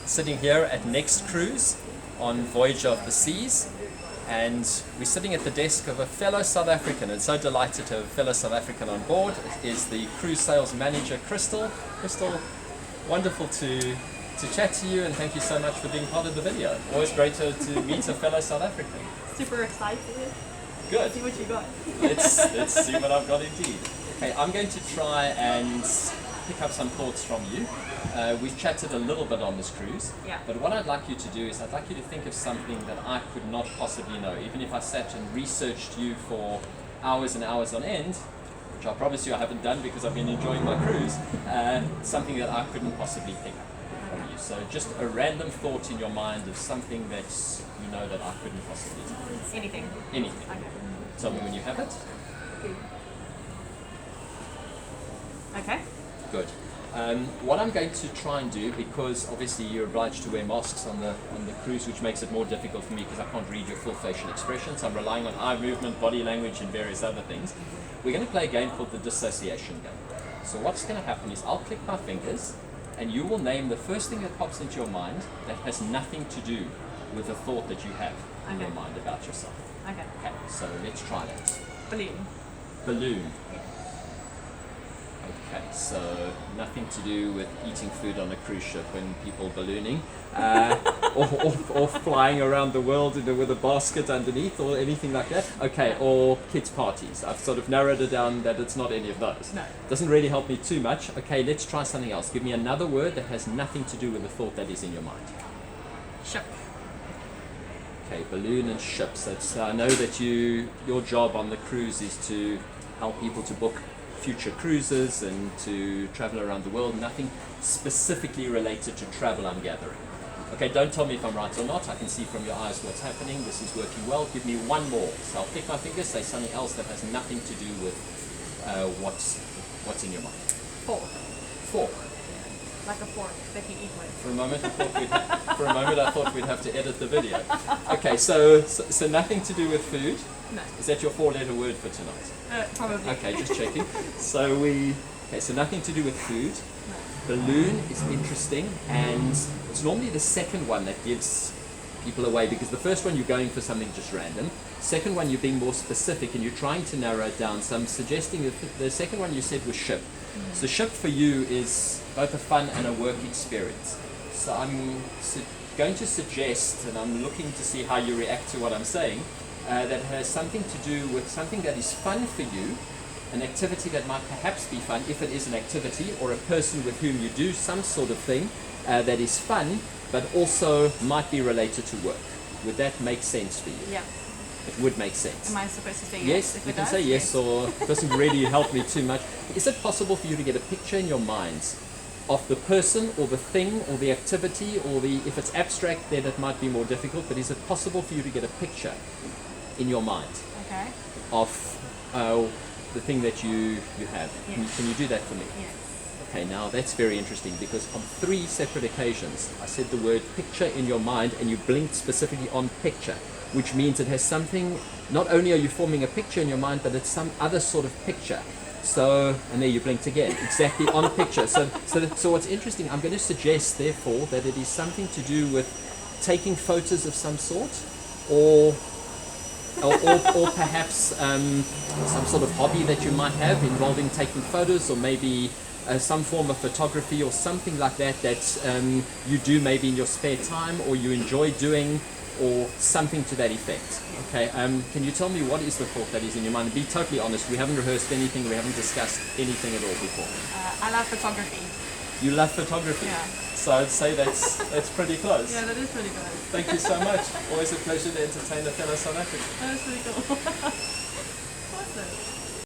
sitting here at Next Cruise on Voyager of the Seas, and we're sitting at the desk of a fellow South African, and so delighted to have a fellow South African on board. It is the cruise sales manager, Christal. Christal, wonderful to chat to you, and thank you so much for being part of the video. Always great to meet a fellow South African. Super excited. Good. See what you got. Let's see what I've got indeed. Okay, I'm going to try and pick up some thoughts from you. We've chatted a little bit on this cruise, Yeah. but what I'd like you to do is I'd like you to think of something that I could not possibly know, even if I sat and researched you for hours and hours on end, which I promise you I haven't done because I've been enjoying my cruise, something that I couldn't possibly pick up from you. So just a random thought in your mind of something that you know that I couldn't possibly do. Anything. Anything. Okay. Tell me when you have it. Okay. Good. What I'm going to try and do, because obviously you're obliged to wear masks on the cruise, which makes it more difficult for me because I can't read your full facial expressions. I'm relying on eye movement, body language, and various other things. We're going to play a game called the dissociation game. So what's going to happen is I'll click my fingers, and you will name the first thing that pops into your mind that has nothing to do with the thought that you have in your mind about yourself. Okay. Okay, so let's try that. Balloon. Balloon. Okay, so nothing to do with eating food on a cruise ship when people ballooning, or flying around the world with a basket underneath, or anything like that. Okay, or kids' parties. I've sort of narrowed it down that it's not any of those. No. Doesn't really help me too much. Okay, let's try something else. Give me another word that has nothing to do with the thought that is in your mind. Ship. Okay, balloon and ship. So I know that your job on the cruise is to help people to book future cruises and to travel around the world. Nothing specifically related to travel, I'm gathering. Okay, don't tell me if I'm right or not. I can see from your eyes what's happening. This is working well. Give me one more. So I'll pick my fingers, say something else that has nothing to do with what's in your mind. Fork. Fork. Like a fork that you eat with. For a moment I thought we'd have to edit the video. Okay, so nothing to do with food. No. Is that your 4-letter word for tonight? Probably. Okay, just checking. So nothing to do with food. No. Balloon is interesting, and it's normally the second one that gives people away, because the first one you're going for something just random. Second one you're being more specific and you're trying to narrow it down. So I'm suggesting that the second one you said was ship. So ship for you is both a fun and a work experience. So I'm going to suggest, and I'm looking to see how you react to what I'm saying, that has something to do with something that is fun for you, an activity that might perhaps be fun if it is an activity, or a person with whom you do some sort of thing that is fun, but also might be related to work. Would that make sense for you? Yeah. It would make sense. Am I supposed to say yes? Yes, if you it can does? say yes, or it doesn't really help me too much. Is it possible for you to get a picture in your minds of the person or the thing or the activity, or if it's abstract then it might be more difficult, but is it possible for you to get a picture in your mind Okay. of the thing that you have? Yes. Can you do that for me? Yes. Okay, now that's very interesting, because on 3 separate occasions I said the word picture in your mind, and you blinked specifically on picture, which means it has something. Not only are you forming a picture in your mind, but it's some other sort of picture. So, and there you blinked again, exactly on picture. So what's interesting, I'm going to suggest therefore that it is something to do with taking photos of some sort, or perhaps some sort of hobby that you might have involving taking photos, or maybe some form of photography or something like that you do maybe in your spare time, or you enjoy doing, or something to that effect. Okay, can you tell me what is the thought that is in your mind? Be totally honest. We haven't rehearsed anything. We haven't discussed anything at all before. I love photography. You love photography? Yeah. So I'd say that's pretty close. Yeah, that is pretty good. Thank you so much. Always a pleasure to entertain a fellow South African. That is pretty cool.